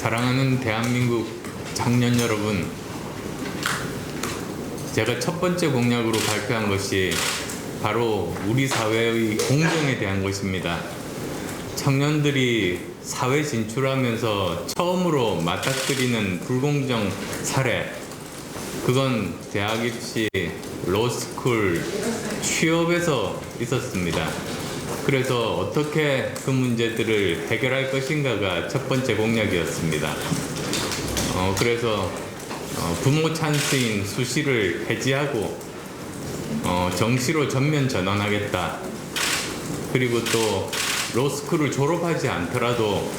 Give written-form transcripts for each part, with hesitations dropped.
사랑하는 대한민국 청년 여러분, 제가 첫 번째 공약으로 발표한 것이 바로 우리 사회의 공정에 대한 것입니다. 청년들이 사회 진출하면서 처음으로 맞닥뜨리는 불공정 사례, 그건 대학 입시, 로스쿨, 취업에서 있었습니다. 그래서 어떻게 그 문제들을 해결할 것인가가 첫 번째 공약이었습니다. 그래서 부모 찬스인 수시를 해지하고 정시로 전면 전환하겠다. 그리고 또 로스쿨을 졸업하지 않더라도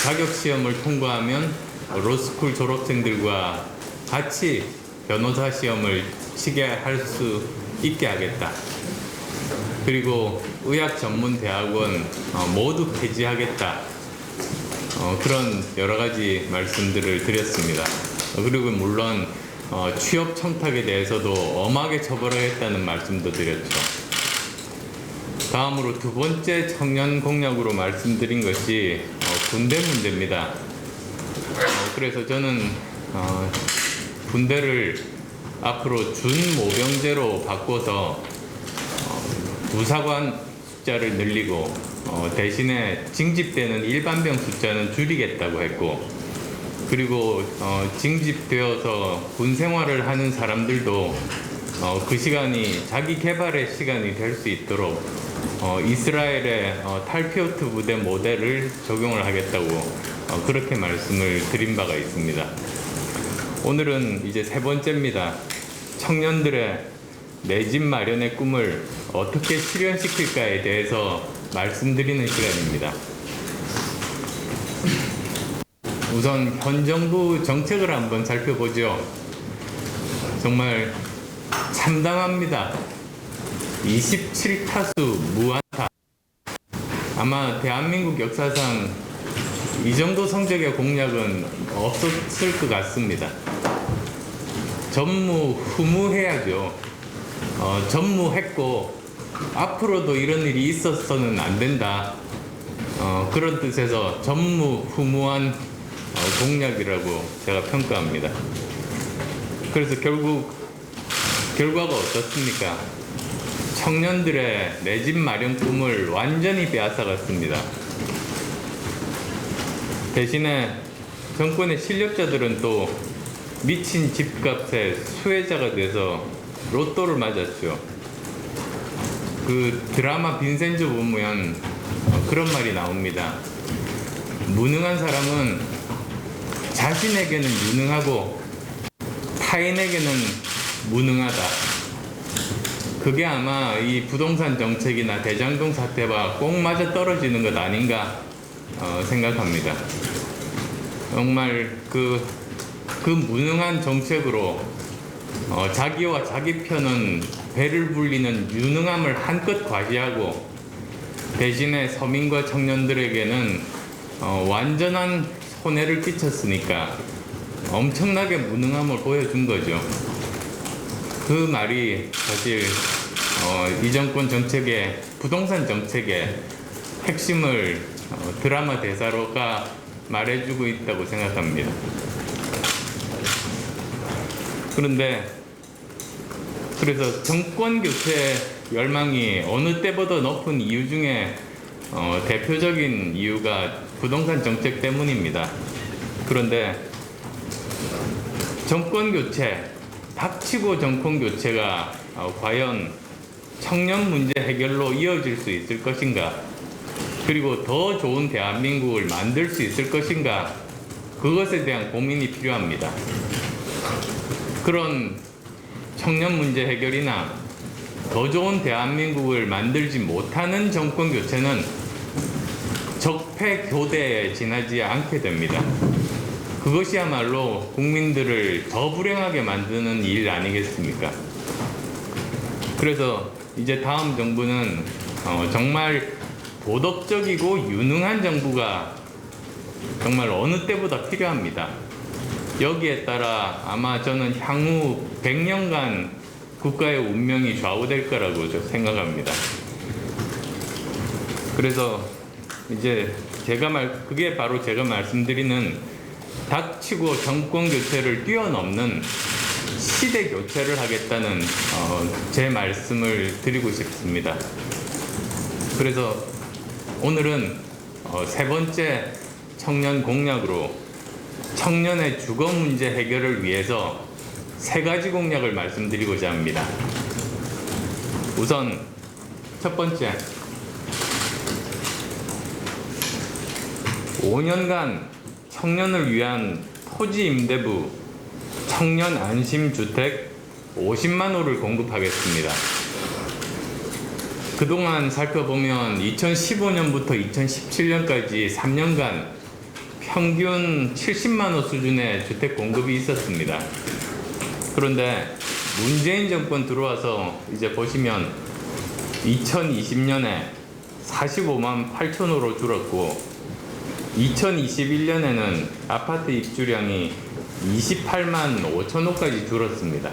자격시험을 통과하면 로스쿨 졸업생들과 같이 변호사 시험을 치게 할 수 있게 하겠다. 그리고 의학전문대학원 모두 폐지하겠다. 그런 여러 가지 말씀들을 드렸습니다. 그리고 물론 취업 청탁에 대해서도 엄하게 처벌하겠다는 말씀도 드렸죠. 다음으로 두 번째 청년 공약으로 말씀드린 것이 군대 문제입니다. 그래서 저는 군대를 앞으로 준모병제로 바꿔서 부사관 숫자를 늘리고 대신에 징집되는 일반병 숫자는 줄이겠다고 했고, 그리고 징집되어서 군 생활을 하는 사람들도 그 시간이 자기 개발의 시간이 될 수 있도록 이스라엘의 탈피오트 부대 모델을 적용을 하겠다고 그렇게 말씀을 드린 바가 있습니다. 오늘은 이제 세 번째입니다. 청년들의 내 집 마련의 꿈을 어떻게 실현시킬까에 대해서 말씀드리는 시간입니다. 우선 현 정부 정책을 한번 살펴보죠. 정말 참담합니다. 27타수 무안타. 아마 대한민국 역사상 이 정도 성적의 공약은 없었을 것 같습니다. 전무후무해야죠. 전무했고 앞으로도 이런 일이 있어서는 안 된다. 그런 뜻에서 전무후무한 공약이라고 제가 평가합니다. 그래서 결과가 어떻습니까? 청년들의 내 집 마련 꿈을 완전히 빼앗아갔습니다. 대신에 정권의 실력자들은 또 미친 집값의 수혜자가 돼서 로또를 맞았죠. 그 드라마 빈센조 보면 그런 말이 나옵니다. 무능한 사람은 자신에게는 유능하고 타인에게는 무능하다. 그게 아마 이 부동산 정책이나 대장동 사태와 꼭 맞아 떨어지는 것 아닌가 생각합니다. 정말 그 무능한 정책으로 자기와 자기 편은 배를 불리는 유능함을 한껏 과시하고, 대신에 서민과 청년들에게는 완전한 손해를 끼쳤으니까 엄청나게 무능함을 보여준 거죠. 그 말이 사실 이 정권 정책의 부동산 정책의 핵심을 드라마 대사로가 말해주고 있다고 생각합니다. 그래서 정권 교체 열망이 어느 때보다 높은 이유 중에 대표적인 이유가 부동산 정책 때문입니다. 그런데 정권 교체, 닥치고 정권 교체가 과연 청년 문제 해결로 이어질 수 있을 것인가, 그리고 더 좋은 대한민국을 만들 수 있을 것인가, 그것에 대한 고민이 필요합니다. 그런 청년 문제 해결이나 더 좋은 대한민국을 만들지 못하는 정권 교체는 적폐 교대에 지나지 않게 됩니다. 그것이야말로 국민들을 더 불행하게 만드는 일 아니겠습니까? 그래서 이제 다음 정부는 정말 도덕적이고 유능한 정부가 정말 어느 때보다 필요합니다. 여기에 따라 아마 저는 향후 100년간 국가의 운명이 좌우될 거라고 생각합니다. 그래서 이제 그게 바로 제가 말씀드리는 닥치고 정권 교체를 뛰어넘는 시대 교체를 하겠다는 제 말씀을 드리고 싶습니다. 그래서 오늘은 세 번째 청년 공약으로 청년의 주거 문제 해결을 위해서 세 가지 공약을 말씀드리고자 합니다. 우선 첫 번째, 5년간 청년을 위한 토지 임대부 청년 안심주택 50만 호를 공급하겠습니다. 그동안 살펴보면 2015년부터 2017년까지 3년간 평균 70만 호 수준의 주택 공급이 있었습니다. 그런데 문재인 정권 들어와서 이제 보시면 2020년에 45만 8천 호로 줄었고 2021년에는 아파트 입주량이 28만 5천 호까지 줄었습니다.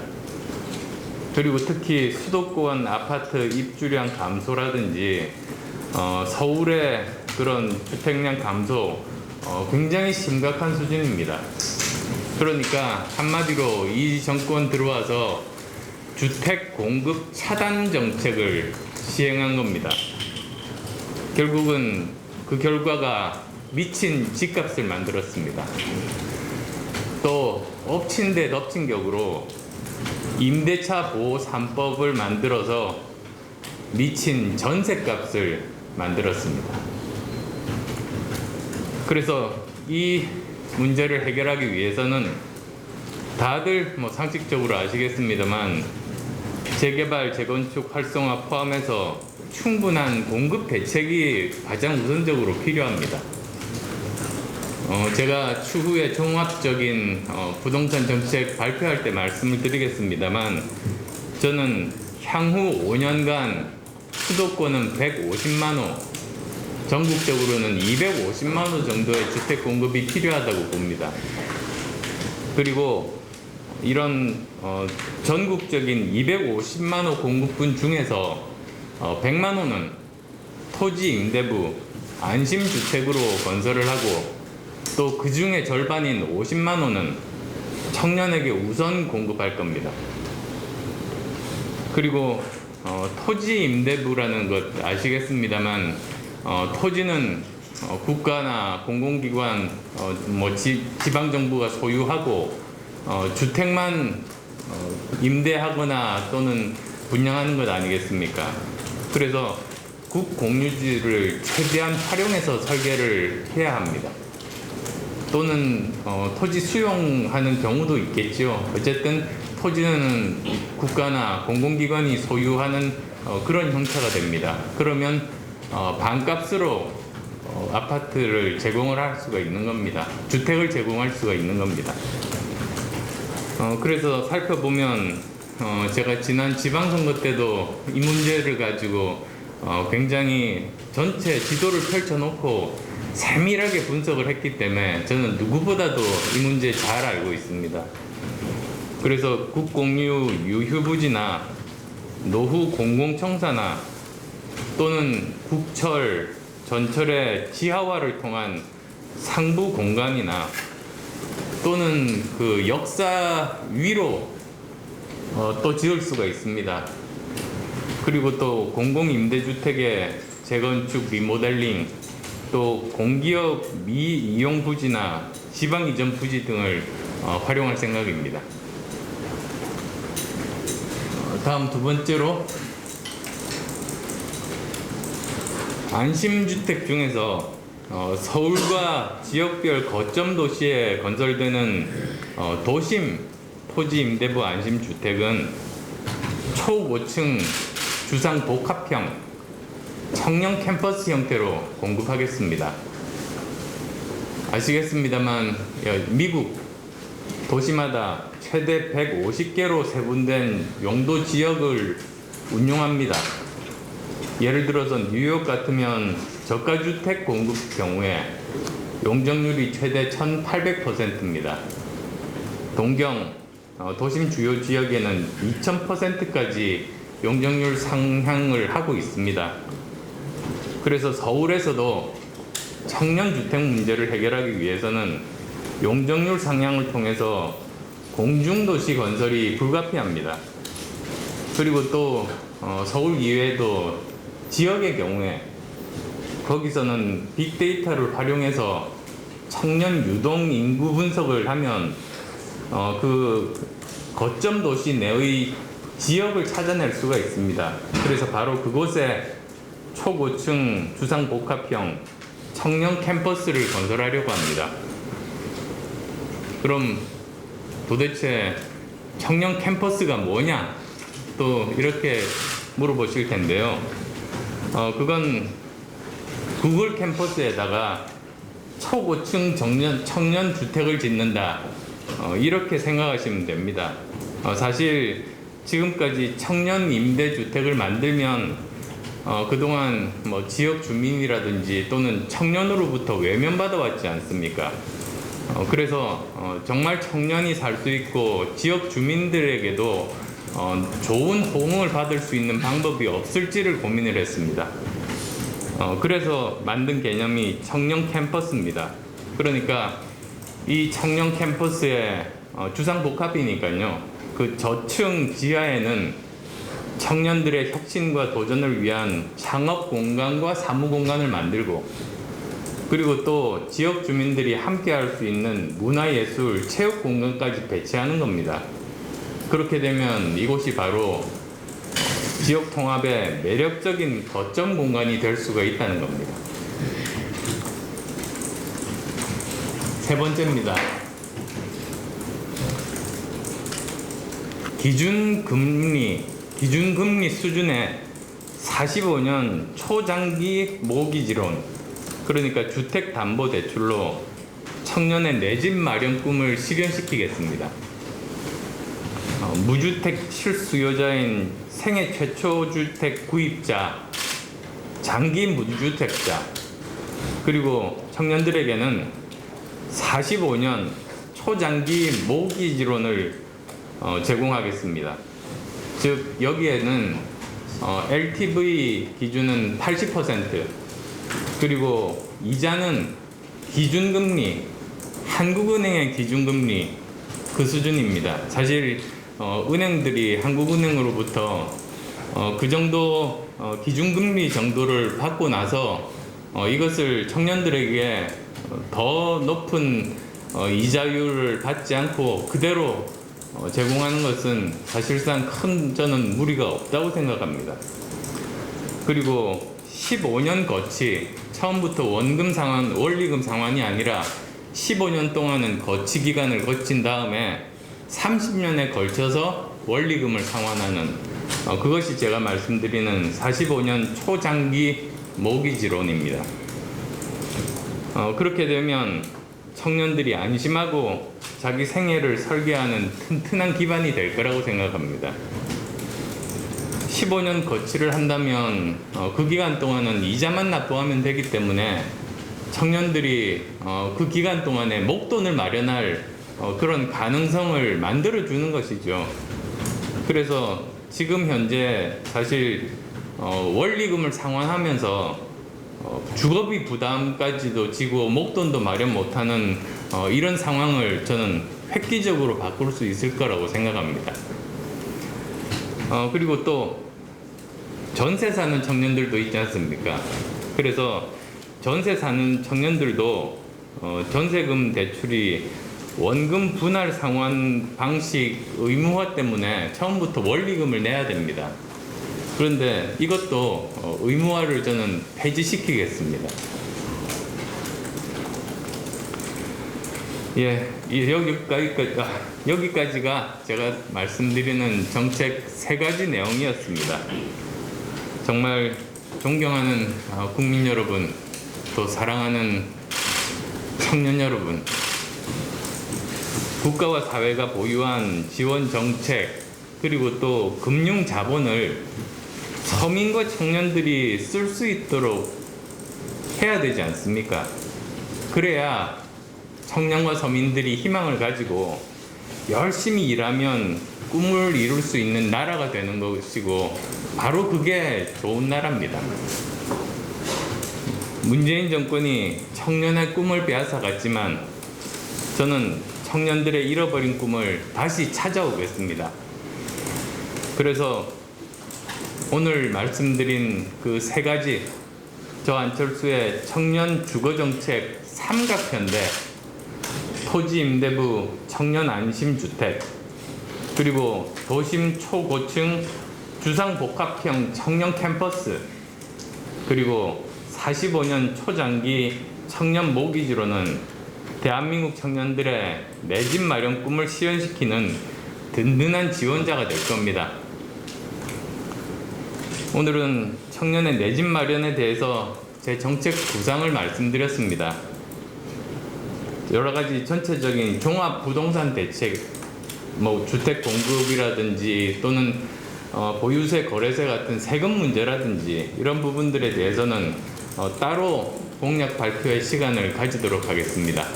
그리고 특히 수도권 아파트 입주량 감소라든지 서울의 그런 주택량 감소 굉장히 심각한 수준입니다. 그러니까 한마디로 이 정권 들어와서 주택 공급 차단 정책을 시행한 겁니다. 결국은 그 결과가 미친 집값을 만들었습니다. 또 엎친 데 덮친 격으로 임대차 보호 3법을 만들어서 미친 전셋값을 만들었습니다. 그래서 이 문제를 해결하기 위해서는 다들 상식적으로 아시겠습니다만 재개발, 재건축 활성화 포함해서 충분한 공급 대책이 가장 우선적으로 필요합니다. 제가 추후에 종합적인 부동산 정책 발표할 때 말씀을 드리겠습니다만 저는 향후 5년간 수도권은 150만 호, 전국적으로는 250만 호 정도의 주택 공급이 필요하다고 봅니다. 그리고 이런 전국적인 250만 호 공급분 중에서 100만 호는 토지 임대부 안심주택으로 건설을 하고 또 그 중에 절반인 50만 호는 청년에게 우선 공급할 겁니다. 그리고 토지 임대부라는 것 아시겠습니다만 토지는 국가나 공공기관, 지방정부가 소유하고 주택만 임대하거나 또는 분양하는 것 아니겠습니까? 그래서 국공유지를 최대한 활용해서 설계를 해야 합니다. 또는 토지 수용하는 경우도 있겠죠. 어쨌든 토지는 국가나 공공기관이 소유하는 그런 형태가 됩니다. 그러면 반값으로 아파트를 제공을 할 수가 있는 겁니다. 주택을 제공할 수가 있는 겁니다. 그래서 살펴보면 제가 지난 지방선거 때도 이 문제를 가지고 굉장히 전체 지도를 펼쳐놓고 세밀하게 분석을 했기 때문에 저는 누구보다도 이 문제 잘 알고 있습니다. 그래서 국공유 유휴부지나 노후 공공청사나 또는 국철, 전철의 지하화를 통한 상부 공간이나 또는 그 역사 위로 또 지을 수가 있습니다. 그리고 또 공공임대주택의 재건축 리모델링, 또 공기업 미이용 부지나 지방 이전 부지 등을 활용할 생각입니다. 다음 두 번째로 안심주택 중에서 서울과 지역별 거점 도시에 건설되는 도심 토지 임대부 안심주택은 초고층 주상 복합형 청년 캠퍼스 형태로 공급하겠습니다. 아시겠습니다만 미국 도시마다 최대 150개로 세분된 용도 지역을 운용합니다. 예를 들어서 뉴욕 같으면 저가주택 공급 경우에 용적률이 최대 1800%입니다. 동경 도심 주요 지역에는 2000%까지 용적률 상향을 하고 있습니다. 그래서 서울에서도 청년 주택 문제를 해결하기 위해서는 용적률 상향을 통해서 공중도시 건설이 불가피합니다. 그리고 또 서울 이외에도 지역의 경우에 거기서는 빅데이터를 활용해서 청년 유동 인구 분석을 하면 그 거점 도시 내의 지역을 찾아낼 수가 있습니다. 그래서 바로 그곳에 초고층 주상복합형 청년 캠퍼스를 건설하려고 합니다. 그럼 도대체 청년 캠퍼스가 뭐냐? 또 이렇게 물어보실 텐데요. 그건 구글 캠퍼스에다가 초고층 청년 주택을 짓는다. 이렇게 생각하시면 됩니다. 사실 지금까지 청년 임대주택을 만들면 그동안 뭐 지역 주민이라든지 또는 청년으로부터 외면받아 왔지 않습니까? 그래서 정말 청년이 살 수 있고 지역 주민들에게도 좋은 호응을 받을 수 있는 방법이 없을지를 고민을 했습니다. 그래서 만든 개념이 청년 캠퍼스입니다. 그러니까 이 청년 캠퍼스의 주상복합이니까요. 그 저층 지하에는 청년들의 혁신과 도전을 위한 창업 공간과 사무 공간을 만들고, 그리고 또 지역 주민들이 함께 할 수 있는 문화예술, 체육 공간까지 배치하는 겁니다. 그렇게 되면 이곳이 바로 지역 통합의 매력적인 거점 공간이 될 수가 있다는 겁니다. 세 번째입니다. 기준금리 수준의 45년 초장기 모기지론, 그러니까 주택담보대출로 청년의 내 집 마련 꿈을 실현시키겠습니다. 무주택 실수요자인 생애 최초 주택 구입자, 장기 무주택자, 그리고 청년들에게는 45년 초장기 모기지론을 제공하겠습니다. 즉 여기에는 LTV 기준은 80%, 그리고 이자는 기준금리, 한국은행의 기준금리 그 수준입니다. 사실 은행들이 한국은행으로부터 그 정도 기준금리 정도를 받고 나서 이것을 청년들에게 더 높은 이자율을 받지 않고 그대로 제공하는 것은 사실상 큰 저는 무리가 없다고 생각합니다. 그리고 15년 거치, 처음부터 원금 상환, 원리금 상환이 아니라 15년 동안은 거치 기간을 거친 다음에 30년에 걸쳐서 원리금을 상환하는 그것이 제가 말씀드리는 45년 초장기 모기지론입니다. 그렇게 되면 청년들이 안심하고 자기 생애를 설계하는 튼튼한 기반이 될 거라고 생각합니다. 15년 거치를 한다면 그 기간 동안은 이자만 납부하면 되기 때문에 청년들이 그 기간 동안에 목돈을 마련할 그런 가능성을 만들어주는 것이죠. 그래서 지금 현재 사실 원리금을 상환하면서 주거비 부담까지도 지고 목돈도 마련 못하는 이런 상황을 저는 획기적으로 바꿀 수 있을 거라고 생각합니다. 그리고 또 전세 사는 청년들도 있지 않습니까? 그래서 전세 사는 청년들도 전세금 대출이 원금 분할 상환 방식 의무화 때문에 처음부터 원리금을 내야 됩니다. 그런데 이것도 의무화를 저는 폐지시키겠습니다. 예, 여기까지가 제가 말씀드리는 정책 3가지 내용이었습니다. 정말 존경하는 국민 여러분, 또 사랑하는 청년 여러분, 국가와 사회가 보유한 지원 정책 그리고 또 금융 자본을 서민과 청년들이 쓸 수 있도록 해야 되지 않습니까? 그래야 청년과 서민들이 희망을 가지고 열심히 일하면 꿈을 이룰 수 있는 나라가 되는 것이고, 바로 그게 좋은 나라입니다. 문재인 정권이 청년의 꿈을 빼앗아 갔지만 저는 청년들의 잃어버린 꿈을 다시 찾아오겠습니다. 그래서 오늘 말씀드린 그 세 가지, 저 안철수의 청년 주거정책 삼각편대, 토지 임대부 청년 안심주택, 그리고 도심 초고층 주상복합형 청년 캠퍼스, 그리고 45년 초장기 청년 모기지로는 대한민국 청년들의 내 집 마련 꿈을 실현시키는 든든한 지원자가 될 겁니다. 오늘은 청년의 내 집 마련에 대해서 제 정책 구상을 말씀드렸습니다. 여러 가지 전체적인 종합 부동산 대책, 주택 공급이라든지 또는 보유세, 거래세 같은 세금 문제라든지 이런 부분들에 대해서는 따로 공약 발표의 시간을 가지도록 하겠습니다.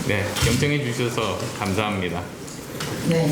네, 경청해 주셔서 감사합니다. 네.